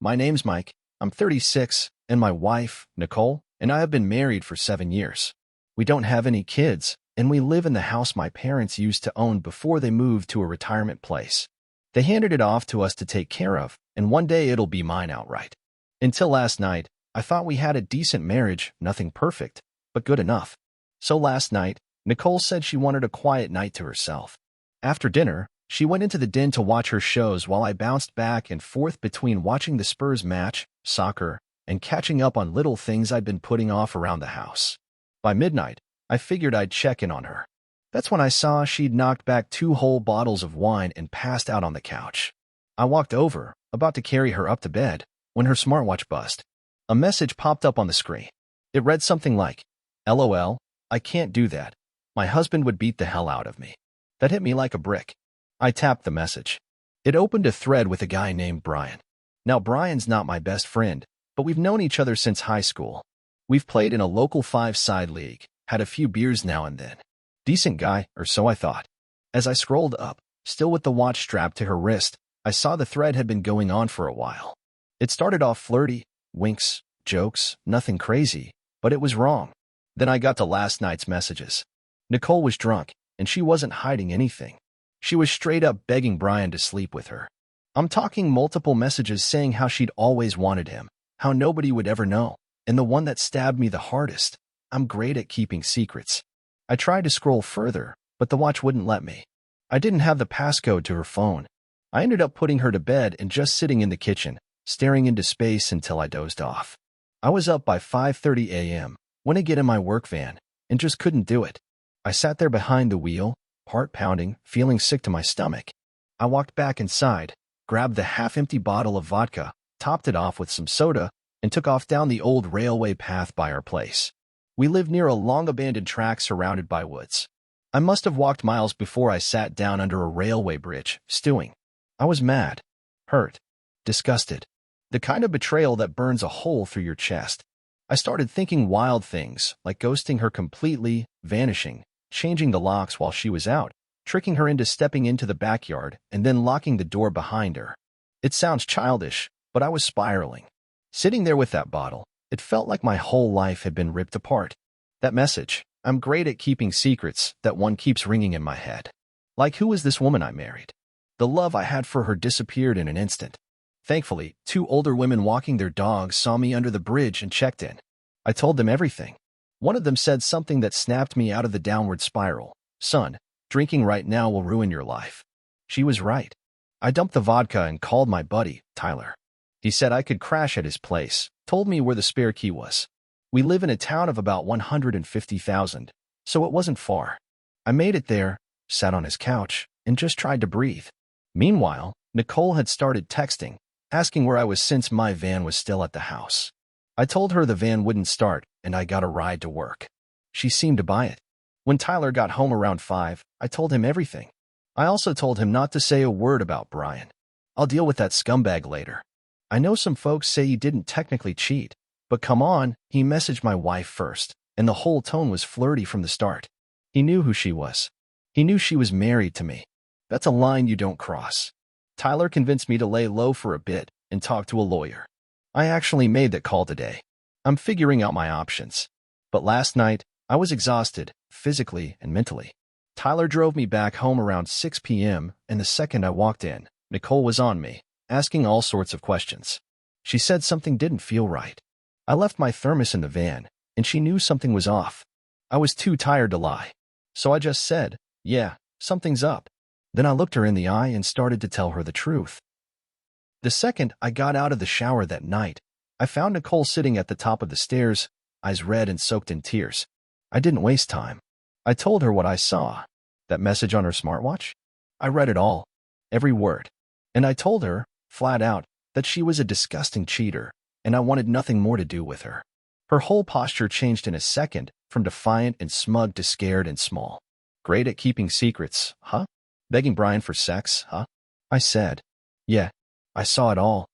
My name's Mike. I'm 36, and my wife, Nicole, and I have been married for 7 years. We don't have any kids, and we live in the house my parents used to own before they moved to a retirement place. They handed it off to us to take care of, and one day it'll be mine outright. Until last night, I thought we had a decent marriage, nothing perfect, but good enough. So last night, Nicole said she wanted a quiet night to herself. After dinner, she went into the den to watch her shows while I bounced back and forth between watching the Spurs match, soccer, and catching up on little things I'd been putting off around the house. By midnight, I figured I'd check in on her. That's when I saw she'd knocked back 2 whole bottles of wine and passed out on the couch. I walked over, about to carry her up to bed, when her smartwatch buzzed. A message popped up on the screen. It read something like, "LOL, I can't do that. My husband would beat the hell out of me." That hit me like a brick. I tapped the message. It opened a thread with a guy named Brian. Now, Brian's not my best friend, but we've known each other since high school. We've played in a local 5-side league, had a few beers now and then. Decent guy, or so I thought. As I scrolled up, still with the watch strapped to her wrist, I saw the thread had been going on for a while. It started off flirty, winks, jokes, nothing crazy, but it was wrong. Then I got to last night's messages. Nicole was drunk, and she wasn't hiding anything. She was straight up begging Brian to sleep with her. I'm talking multiple messages saying how she'd always wanted him, how nobody would ever know, and the one that stabbed me the hardest, I'm great at keeping secrets. I tried to scroll further, but the watch wouldn't let me. I didn't have the passcode to her phone. I ended up putting her to bed and just sitting in the kitchen, staring into space until I dozed off. I was up by 5:30 a.m., when I get in my work van, and just couldn't do it. I sat there behind the wheel, heart pounding, feeling sick to my stomach. I walked back inside, grabbed the half-empty bottle of vodka, topped it off with some soda, and took off down the old railway path by our place. We lived near a long-abandoned track surrounded by woods. I must have walked miles before I sat down under a railway bridge, stewing. I was mad, hurt, disgusted. The kind of betrayal that burns a hole through your chest. I started thinking wild things, like ghosting her completely, vanishing, changing the locks while she was out, tricking her into stepping into the backyard, and then locking the door behind her. It sounds childish, but I was spiraling. Sitting there with that bottle, it felt like my whole life had been ripped apart. That message, I'm great at keeping secrets, that one keeps ringing in my head. Like, who is this woman I married? The love I had for her disappeared in an instant. Thankfully, 2 older women walking their dogs saw me under the bridge and checked in. I told them everything. One of them said something that snapped me out of the downward spiral. "Son, drinking right now will ruin your life." She was right. I dumped the vodka and called my buddy, Tyler. He said I could crash at his place, told me where the spare key was. We live in a town of about 150,000, so it wasn't far. I made it there, sat on his couch, and just tried to breathe. Meanwhile, Nicole had started texting, asking where I was since my van was still at the house. I told her the van wouldn't start, and I got a ride to work. She seemed to buy it. When Tyler got home around 5, I told him everything. I also told him not to say a word about Brian. I'll deal with that scumbag later. I know some folks say he didn't technically cheat, but come on, he messaged my wife first, and the whole tone was flirty from the start. He knew who she was. He knew she was married to me. That's a line you don't cross. Tyler convinced me to lay low for a bit and talk to a lawyer. I actually made that call today. I'm figuring out my options. But last night, I was exhausted, physically and mentally. Tyler drove me back home around 6 p.m., and the second I walked in, Nicole was on me, asking all sorts of questions. She said something didn't feel right. I left my thermos in the van, and she knew something was off. I was too tired to lie. So I just said, "Yeah, something's up." Then I looked her in the eye and started to tell her the truth. The second I got out of the shower that night, I found Nicole sitting at the top of the stairs, eyes red and soaked in tears. I didn't waste time. I told her what I saw. That message on her smartwatch? I read it all. Every word. And I told her, flat out, that she was a disgusting cheater, and I wanted nothing more to do with her. Her whole posture changed in a second, from defiant and smug to scared and small. Great at keeping secrets, huh? Begging Brian for sex, huh? I said, "Yeah, I saw it all."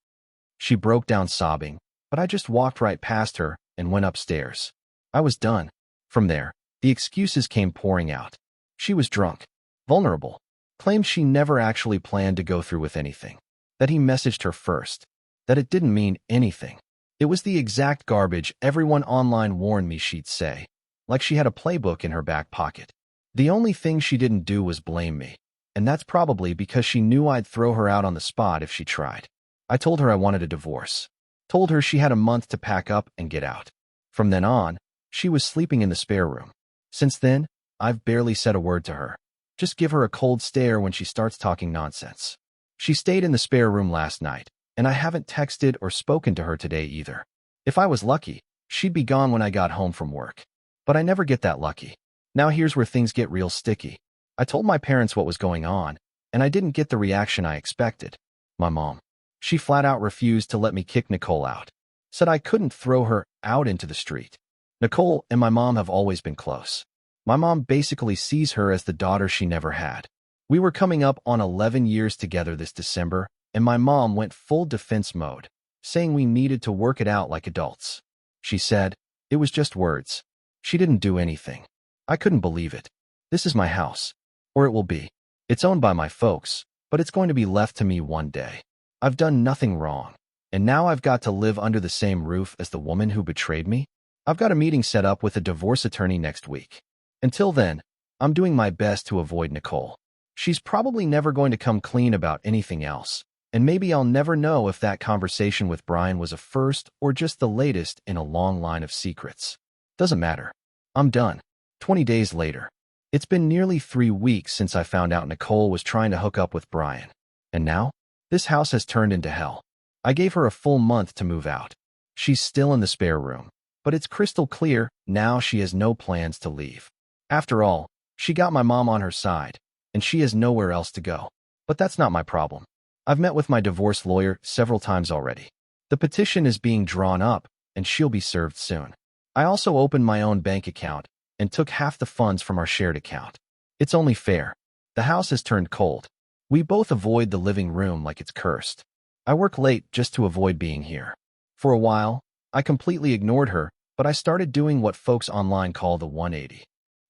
She broke down sobbing, but I just walked right past her and went upstairs. I was done. From there, the excuses came pouring out. She was drunk, vulnerable, claimed she never actually planned to go through with anything, that he messaged her first. that it didn't mean anything. It was the exact garbage everyone online warned me she'd say, like she had a playbook in her back pocket. The only thing she didn't do was blame me, and that's probably because she knew I'd throw her out on the spot if she tried. I told her I wanted a divorce. Told her she had a month to pack up and get out. From then on, she was sleeping in the spare room. Since then, I've barely said a word to her. Just give her a cold stare when she starts talking nonsense. She stayed in the spare room last night, and I haven't texted or spoken to her today either. If I was lucky, she'd be gone when I got home from work. But I never get that lucky. Now here's where things get real sticky. I told my parents what was going on, and I didn't get the reaction I expected. My mom. She flat out refused to let me kick Nicole out. Said I couldn't throw her out into the street. Nicole and my mom have always been close. My mom basically sees her as the daughter she never had. We were coming up on 11 years together this December, and my mom went full defense mode, saying we needed to work it out like adults. She said, it was just words. She didn't do anything. I couldn't believe it. This is my house. Or it will be. It's owned by my folks, but it's going to be left to me one day. I've done nothing wrong, and now I've got to live under the same roof as the woman who betrayed me? I've got a meeting set up with a divorce attorney next week. Until then, I'm doing my best to avoid Nicole. She's probably never going to come clean about anything else, and maybe I'll never know if that conversation with Brian was a first or just the latest in a long line of secrets. Doesn't matter. I'm done. 20 days later. It's been nearly 3 weeks since I found out Nicole was trying to hook up with Brian. And now, this house has turned into hell. I gave her a full month to move out. She's still in the spare room, but it's crystal clear now she has no plans to leave. After all, she got my mom on her side, and she has nowhere else to go. But that's not my problem. I've met with my divorce lawyer several times already. The petition is being drawn up, and she'll be served soon. I also opened my own bank account and took half the funds from our shared account. It's only fair. The house has turned cold. We both avoid the living room like it's cursed. I work late just to avoid being here. For a while, I completely ignored her, but I started doing what folks online call the 180.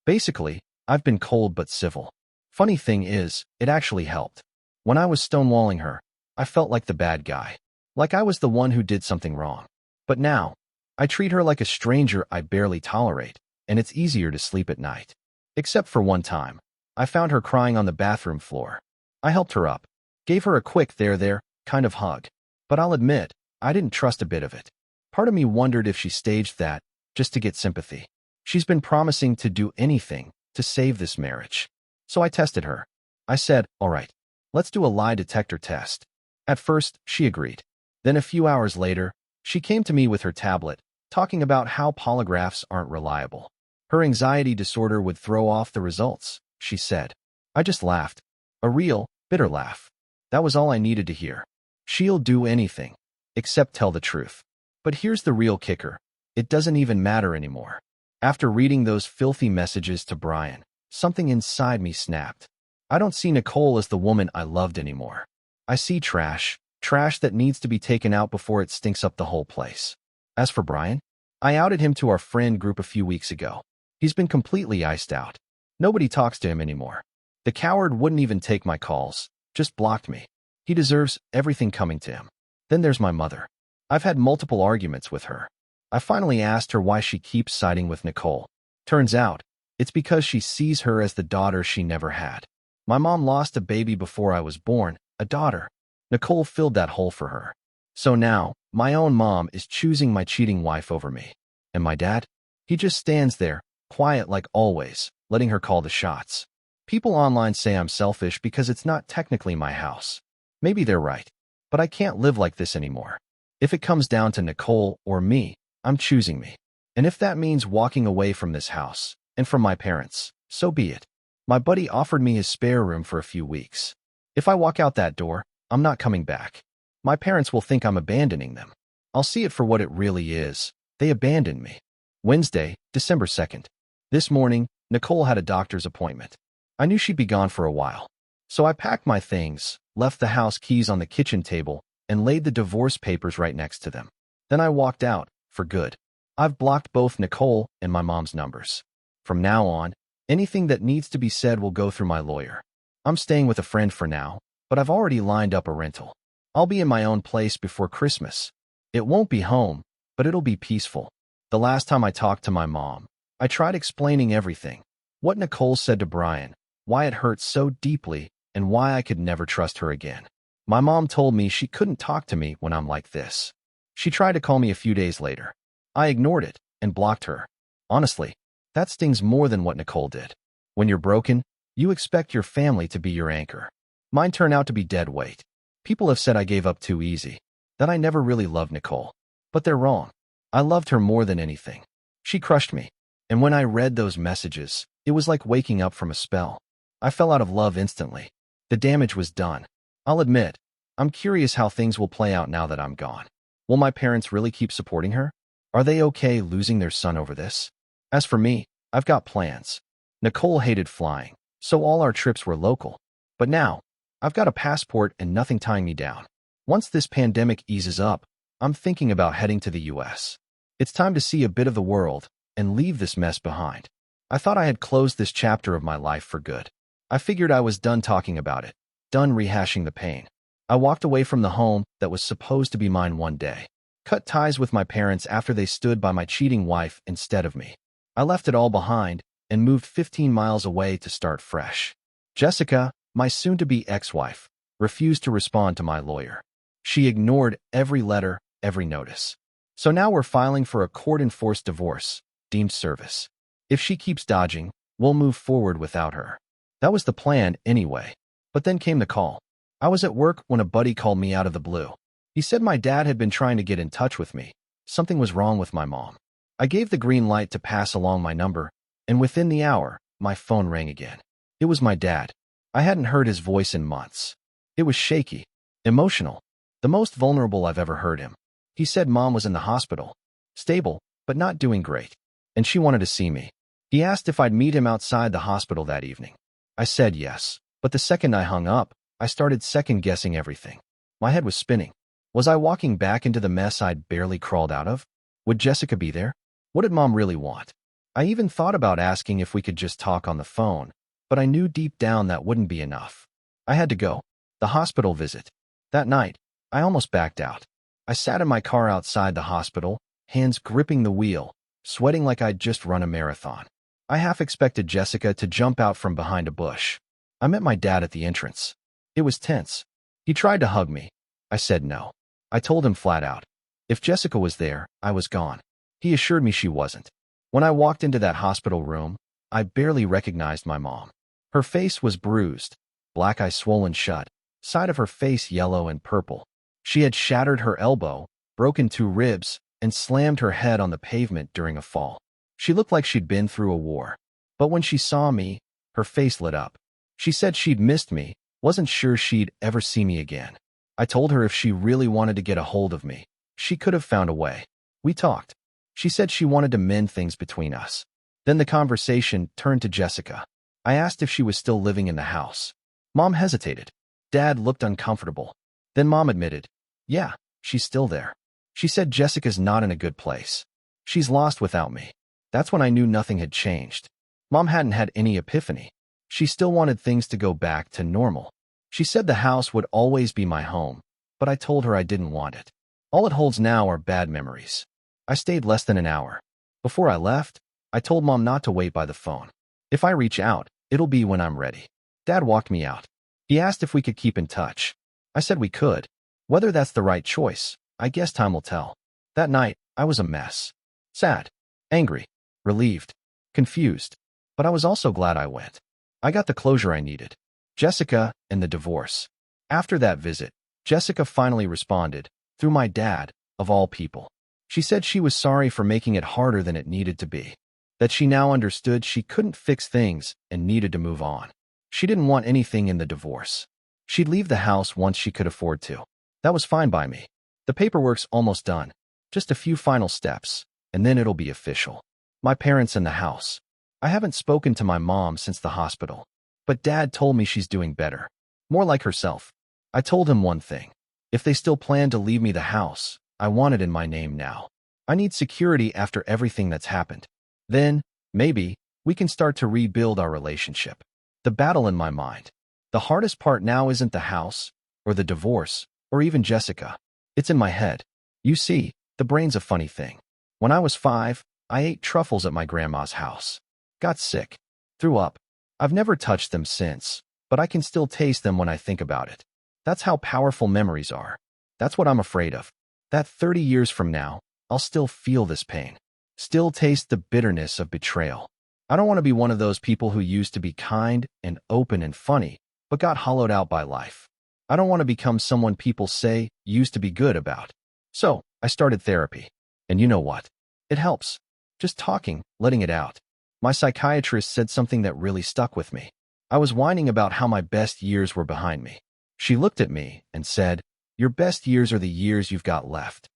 Basically, I've been cold but civil. Funny thing is, it actually helped. When I was stonewalling her, I felt like the bad guy. Like I was the one who did something wrong. But now, I treat her like a stranger I barely tolerate, and it's easier to sleep at night. Except for one time. I found her crying on the bathroom floor. I helped her up, gave her a quick there kind of hug. But I'll admit, I didn't trust a bit of it. Part of me wondered if she staged that just to get sympathy. She's been promising to do anything to save this marriage. So I tested her. I said, all right, let's do a lie detector test. At first, she agreed. Then a few hours later, she came to me with her tablet, talking about how polygraphs aren't reliable. Her anxiety disorder would throw off the results, she said. I just laughed. A real, bitter laugh. That was all I needed to hear. She'll do anything, except tell the truth. But here's the real kicker. It doesn't even matter anymore. After reading those filthy messages to Brian, something inside me snapped. I don't see Nicole as the woman I loved anymore. I see trash that needs to be taken out before it stinks up the whole place. As for Brian, I outed him to our friend group a few weeks ago. He's been completely iced out. Nobody talks to him anymore. The coward wouldn't even take my calls, just blocked me. He deserves everything coming to him. Then there's my mother. I've had multiple arguments with her. I finally asked her why she keeps siding with Nicole. Turns out, it's because she sees her as the daughter she never had. My mom lost a baby before I was born, a daughter. Nicole filled that hole for her. So now, my own mom is choosing my cheating wife over me. And my dad? He just stands there, quiet like always, letting her call the shots. People online say I'm selfish because it's not technically my house. Maybe they're right. But I can't live like this anymore. If it comes down to Nicole or me, I'm choosing me. And if that means walking away from this house, and from my parents, so be it. My buddy offered me his spare room for a few weeks. If I walk out that door, I'm not coming back. My parents will think I'm abandoning them. I'll see it for what it really is. They abandoned me. Wednesday, December 2nd. This morning, Nicole had a doctor's appointment. I knew she'd be gone for a while. So I packed my things, left the house keys on the kitchen table, and laid the divorce papers right next to them. Then I walked out, for good. I've blocked both Nicole and my mom's numbers. From now on, anything that needs to be said will go through my lawyer. I'm staying with a friend for now, but I've already lined up a rental. I'll be in my own place before Christmas. It won't be home, but it'll be peaceful. The last time I talked to my mom, I tried explaining everything. What Nicole said to Brian, why it hurt so deeply, and why I could never trust her again. My mom told me she couldn't talk to me when I'm like this. She tried to call me a few days later. I ignored it and blocked her. Honestly, that stings more than what Nicole did. When you're broken, you expect your family to be your anchor. Mine turned out to be dead weight. People have said I gave up too easy, that I never really loved Nicole. But they're wrong. I loved her more than anything. She crushed me. And when I read those messages, it was like waking up from a spell. I fell out of love instantly. The damage was done. I'll admit, I'm curious how things will play out now that I'm gone. Will my parents really keep supporting her? Are they okay losing their son over this? As for me, I've got plans. Nicole hated flying, so all our trips were local. But now, I've got a passport and nothing tying me down. Once this pandemic eases up, I'm thinking about heading to the US. It's time to see a bit of the world and leave this mess behind. I thought I had closed this chapter of my life for good. I figured I was done talking about it, done rehashing the pain. I walked away from the home that was supposed to be mine one day, cut ties with my parents after they stood by my cheating wife instead of me. I left it all behind and moved 15 miles away to start fresh. Jessica, my soon-to-be ex-wife, refused to respond to my lawyer. She ignored every letter, every notice. So now we're filing for a court-enforced divorce, deemed service. If she keeps dodging, we'll move forward without her. That was the plan anyway. But then came the call. I was at work when a buddy called me out of the blue. He said my dad had been trying to get in touch with me. Something was wrong with my mom. I gave the green light to pass along my number, and within the hour, my phone rang again. It was my dad. I hadn't heard his voice in months. It was shaky, emotional, the most vulnerable I've ever heard him. He said mom was in the hospital, stable, but not doing great, and she wanted to see me. He asked if I'd meet him outside the hospital that evening. I said yes, but the second I hung up, I started second-guessing everything. My head was spinning. Was I walking back into the mess I'd barely crawled out of? Would Jessica be there? What did mom really want? I even thought about asking if we could just talk on the phone, but I knew deep down that wouldn't be enough. I had to go. The hospital visit. That night, I almost backed out. I sat in my car outside the hospital, hands gripping the wheel, sweating like I'd just run a marathon. I half expected Jessica to jump out from behind a bush. I met my dad at the entrance. It was tense. He tried to hug me. I said no. I told him flat out. If Jessica was there, I was gone. He assured me she wasn't. When I walked into that hospital room, I barely recognized my mom. Her face was bruised, black eyes swollen shut, side of her face yellow and purple. She had shattered her elbow, broken 2 ribs, and slammed her head on the pavement during a fall. She looked like she'd been through a war. But when she saw me, her face lit up. She said she'd missed me, wasn't sure she'd ever see me again. I told her if she really wanted to get a hold of me, she could have found a way. We talked. She said she wanted to mend things between us. Then the conversation turned to Jessica. I asked if she was still living in the house. Mom hesitated. Dad looked uncomfortable. Then Mom admitted, yeah, she's still there. She said Jessica's not in a good place. She's lost without me. That's when I knew nothing had changed. Mom hadn't had any epiphany. She still wanted things to go back to normal. She said the house would always be my home, but I told her I didn't want it. All it holds now are bad memories. I stayed less than an hour. Before I left, I told Mom not to wait by the phone. If I reach out, it'll be when I'm ready. Dad walked me out. He asked if we could keep in touch. I said we could. Whether that's the right choice, I guess time will tell. That night, I was a mess. Sad, angry, relieved, confused. But I was also glad I went. I got the closure I needed. Jessica and the divorce. After that visit, Jessica finally responded, through my dad, of all people. She said she was sorry for making it harder than it needed to be. That she now understood she couldn't fix things and needed to move on. She didn't want anything in the divorce. She'd leave the house once she could afford to. That was fine by me. The paperwork's almost done. Just a few final steps, and then it'll be official. My parents in the house. I haven't spoken to my mom since the hospital, but Dad told me she's doing better. More like herself. I told him one thing. If they still plan to leave me the house, I want it in my name now. I need security after everything that's happened. Then, maybe, we can start to rebuild our relationship. The battle in my mind. The hardest part now isn't the house, or the divorce, or or even Jessica. It's in my head. You see, the brain's a funny thing. When I was 5, I ate truffles at my grandma's house. Got sick. Threw up. I've never touched them since, but I can still taste them when I think about it. That's how powerful memories are. That's what I'm afraid of. That 30 years from now, I'll still feel this pain. Still taste the bitterness of betrayal. I don't want to be one of those people who used to be kind and open and funny, but got hollowed out by life. I don't want to become someone people say used to be good about. So, I started therapy. And you know what? It helps. Just talking, letting it out. My psychiatrist said something that really stuck with me. I was whining about how my best years were behind me. She looked at me and said, "Your best years are the years you've got left."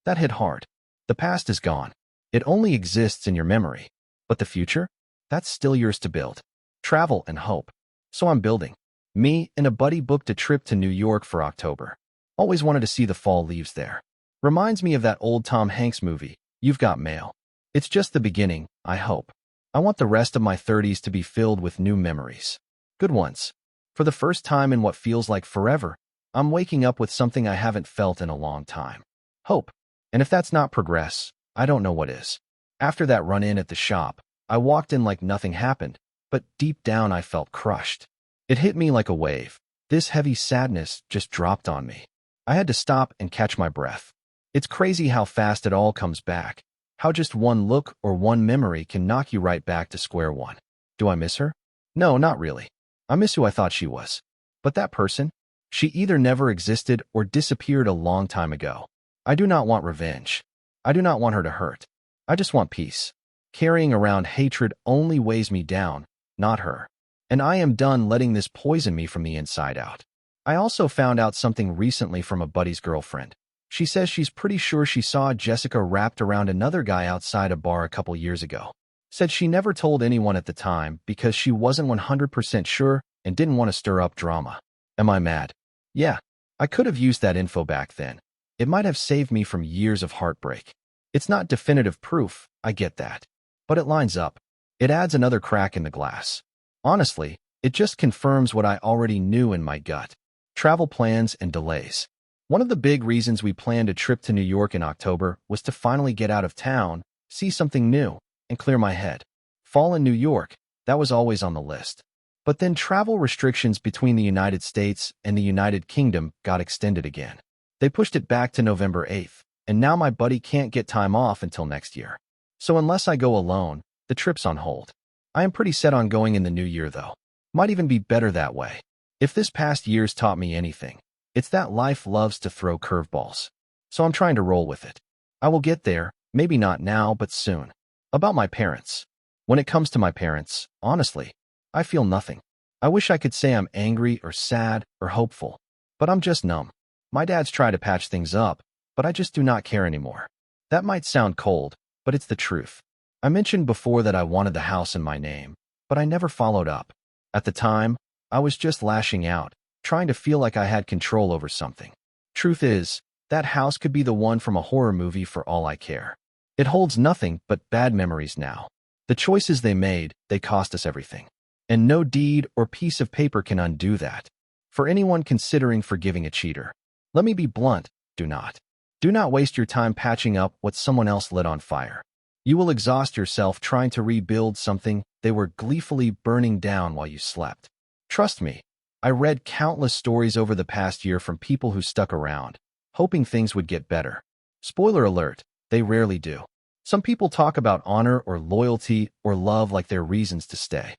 That hit hard. The past is gone. It only exists in your memory. But the future? That's still yours to build. Travel and hope. So I'm building. Me and a buddy booked a trip to New York for October. Always wanted to see the fall leaves there. Reminds me of that old Tom Hanks movie, You've Got Mail. It's just the beginning, I hope. I want the rest of my 30s to be filled with new memories. Good ones. For the first time in what feels like forever, I'm waking up with something I haven't felt in a long time. Hope. And if that's not progress, I don't know what is. After that run-in at the shop, I walked in like nothing happened, but deep down I felt crushed. It hit me like a wave. This heavy sadness just dropped on me. I had to stop and catch my breath. It's crazy how fast it all comes back. How just one look or one memory can knock you right back to square one. Do I miss her? No, not really. I miss who I thought she was. But that person? She either never existed or disappeared a long time ago. I do not want revenge. I do not want her to hurt. I just want peace. Carrying around hatred only weighs me down, not her. And I am done letting this poison me from the inside out. I also found out something recently from a buddy's girlfriend. She says she's pretty sure she saw Jessica wrapped around another guy outside a bar a couple years ago. Said she never told anyone at the time because she wasn't 100% sure and didn't want to stir up drama. Am I mad? Yeah, I could have used that info back then. It might have saved me from years of heartbreak. It's not definitive proof, I get that. But it lines up. It adds another crack in the glass. Honestly, it just confirms what I already knew in my gut. Travel plans and delays. One of the big reasons we planned a trip to New York in October was to finally get out of town, see something new, and clear my head. Fall in New York, that was always on the list. But then travel restrictions between the United States and the United Kingdom got extended again. They pushed it back to November 8th, and now my buddy can't get time off until next year. So unless I go alone, the trip's on hold. I am pretty set on going in the new year, though. Might even be better that way. If this past year's taught me anything, it's that life loves to throw curveballs. So I'm trying to roll with it. I will get there, maybe not now, but soon. About my parents. When it comes to my parents, honestly, I feel nothing. I wish I could say I'm angry or sad or hopeful, but I'm just numb. My dad's tried to patch things up, but I just do not care anymore. That might sound cold, but it's the truth. I mentioned before that I wanted the house in my name, but I never followed up. At the time, I was just lashing out, trying to feel like I had control over something. Truth is, that house could be the one from a horror movie for all I care. It holds nothing but bad memories now. The choices they made, they cost us everything. And no deed or piece of paper can undo that. For anyone considering forgiving a cheater, let me be blunt, do not. Do not waste your time patching up what someone else lit on fire. You will exhaust yourself trying to rebuild something they were gleefully burning down while you slept. Trust me, I read countless stories over the past year from people who stuck around, hoping things would get better. Spoiler alert, they rarely do. Some people talk about honor or loyalty or love like they're reasons to stay.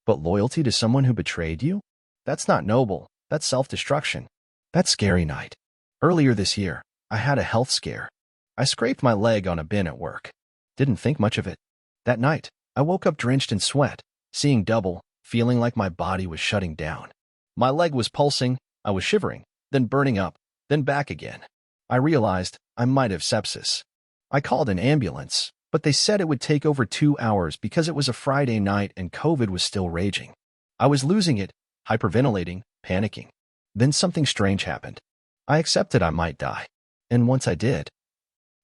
But loyalty to someone who betrayed you? That's not noble, that's self-destruction. That's scary night. Earlier this year, I had a health scare. I scraped my leg on a bin at work. Didn't think much of it. That night, I woke up drenched in sweat, seeing double, feeling like my body was shutting down. My leg was pulsing, I was shivering, then burning up, then back again. I realized I might have sepsis. I called an ambulance, but they said it would take over 2 hours because it was a Friday night and COVID was still raging. I was losing it, hyperventilating, panicking. Then something strange happened. I accepted I might die. And once I did,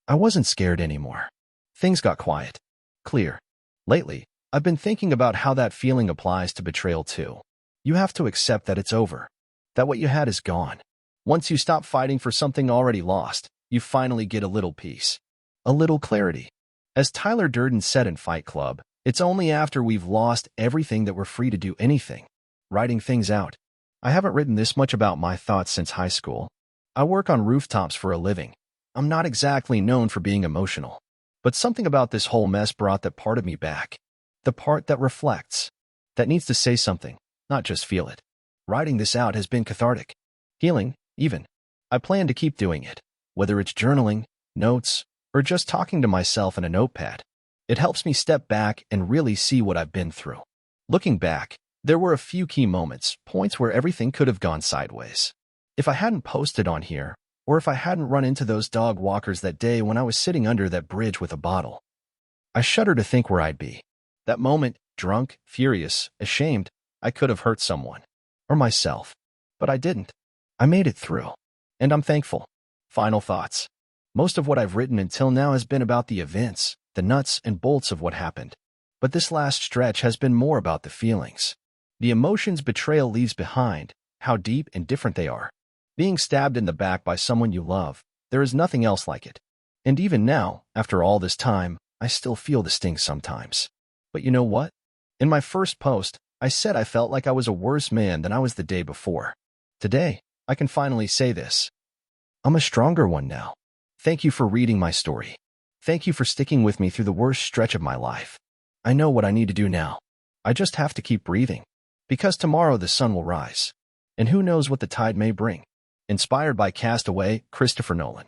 I wasn't scared anymore. Things got quiet. Clear. Lately, I've been thinking about how that feeling applies to betrayal too. You have to accept that it's over. That what you had is gone. Once you stop fighting for something already lost, you finally get a little peace. A little clarity. As Tyler Durden said in Fight Club, it's only after we've lost everything that we're free to do anything. Writing things out. I haven't written this much about my thoughts since high school. I work on rooftops for a living. I'm not exactly known for being emotional. But something about this whole mess brought that part of me back. The part that reflects. That needs to say something, not just feel it. Writing this out has been cathartic. Healing, even. I plan to keep doing it. Whether it's journaling, notes, or just talking to myself in a notepad. It helps me step back and really see what I've been through. Looking back, there were a few key moments, points where everything could have gone sideways. If I hadn't posted on here, or if I hadn't run into those dog walkers that day when I was sitting under that bridge with a bottle, I shudder to think where I'd be. That moment, drunk, furious, ashamed, I could have hurt someone. Or myself. But I didn't. I made it through. And I'm thankful. Final thoughts. Most of what I've written until now has been about the events, the nuts and bolts of what happened. But this last stretch has been more about the feelings. The emotions betrayal leaves behind, how deep and different they are. Being stabbed in the back by someone you love, there is nothing else like it. And even now, after all this time, I still feel the sting sometimes. But you know what? In my first post, I said I felt like I was a worse man than I was the day before. Today, I can finally say this. I'm a stronger one now. Thank you for reading my story. Thank you for sticking with me through the worst stretch of my life. I know what I need to do now. I just have to keep breathing. Because tomorrow the sun will rise. And who knows what the tide may bring. Inspired by Castaway, Christopher Nolan.